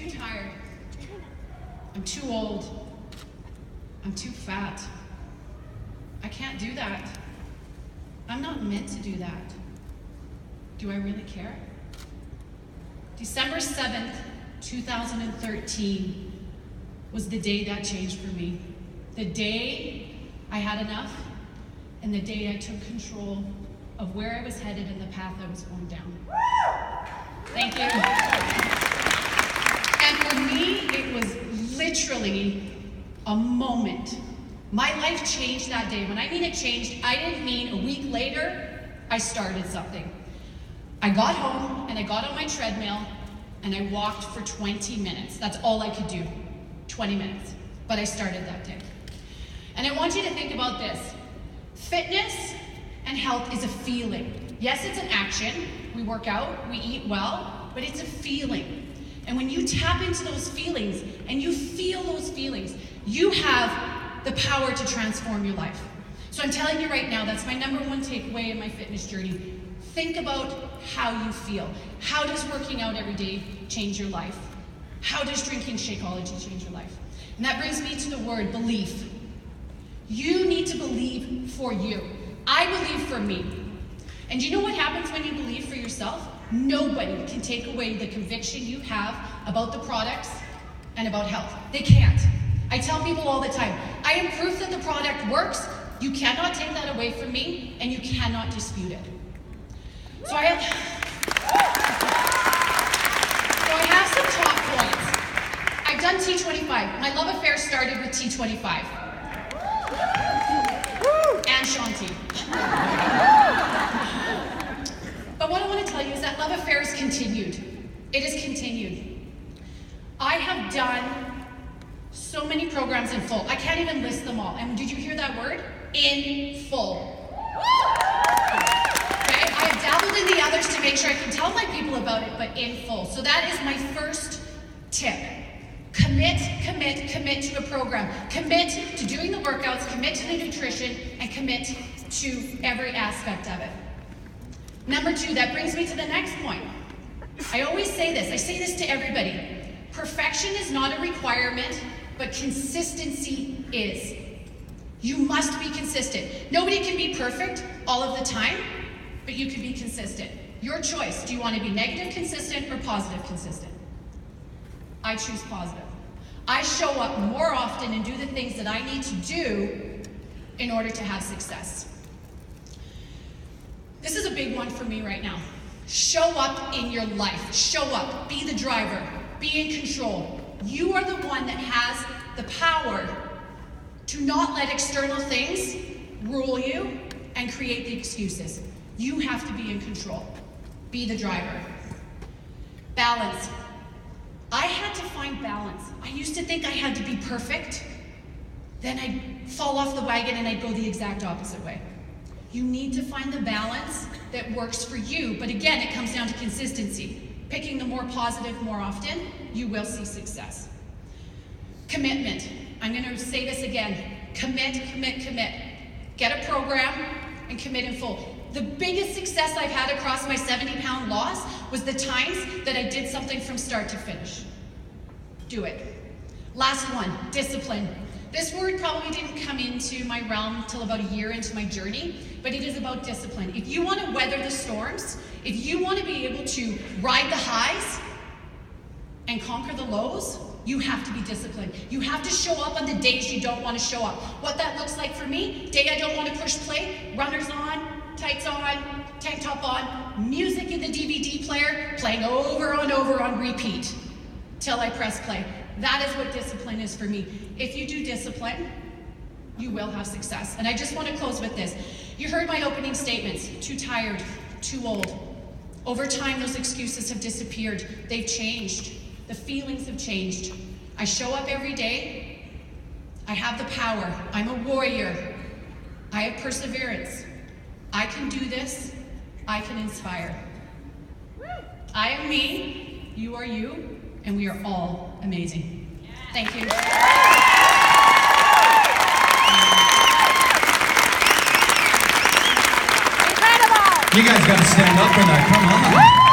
too tired. I'm too old. I'm too fat. I can't do that. I'm not meant to do that. Do I really care? December 7th, 2013 was the day that changed for me. The day I had enough, and the day I took control of where I was headed and the path I was going down. Thank you. And for me, it was literally a moment. My life changed that day. When I mean it changed, I didn't mean a week later, I started something. I got home and I got on my treadmill and I walked for 20 minutes. That's all I could do, 20 minutes. But I started that day. And I want you to think about this. Fitness and health is a feeling. Yes, it's an action. We work out, we eat well, but it's a feeling. And when you tap into those feelings and you feel those feelings, you have the power to transform your life. So I'm telling you right now, that's my number one takeaway in my fitness journey. Think about how you feel. How does working out every day change your life? How does drinking Shakeology change your life? And that brings me to the word belief. You need to believe for you. I believe for me. And you know what happens when you believe for yourself? Nobody can take away the conviction you have about the products and about health. They can't. I tell people all the time, I am proof that the product works. You cannot take that away from me, and you cannot dispute it. So I have some top points. I've done T25. My love affair started with T25. And Shanti. But what I want to tell you is that love affair has continued. It has continued. I have done so many programs in full. I can't even list them all. And did you hear that word? In full. Okay? I have dabbled in the others to make sure I can tell my people about it, but in full. So that is my first tip. Commit to a program. Commit to doing the workouts, commit to the nutrition, and commit to every aspect of it. Number two, that brings me to the next point. I always say this, I say this to everybody. Perfection is not a requirement, but consistency is. You must be consistent. Nobody can be perfect all of the time, but you can be consistent. Your choice. Do you want to be negative consistent or positive consistent? I choose positive. I show up more often and do the things that I need to do in order to have success. This is a big one for me right now. Show up in your life. Show up. Be the driver. Be in control. You are the one that has the power to not let external things rule you and create the excuses. You have to be in control. Be the driver. Balance. I had to find balance. I used to think I had to be perfect. Then I'd fall off the wagon and I'd go the exact opposite way. You need to find the balance that works for you. But again, it comes down to consistency. Picking the more positive more often, you will see success. Commitment. I'm going to say this again. Commit. Get a program and commit in full. The biggest success I've had across my 70-pound loss was the times that I did something from start to finish. Do it. Last one, discipline. This word probably didn't come into my realm until about a year into my journey, but it is about discipline. If you want to weather the storms, if you want to be able to ride the highs and conquer the lows, you have to be disciplined. You have to show up on the days you don't want to show up. What that looks like for me, day I don't want to push play, runners on, tights on, tank top on, music in the DVD player, playing over and over on repeat till I press play. That is what discipline is for me. If you do discipline, you will have success. And I just want to close with this. You heard my opening statements. Too tired, too old. Over time, those excuses have disappeared. They've changed. The feelings have changed. I show up every day. I have the power. I'm a warrior. I have perseverance. I can do this. I can inspire. I am me. You are you. And we are all amazing. Thank you. You guys got to stand up for that. Come on.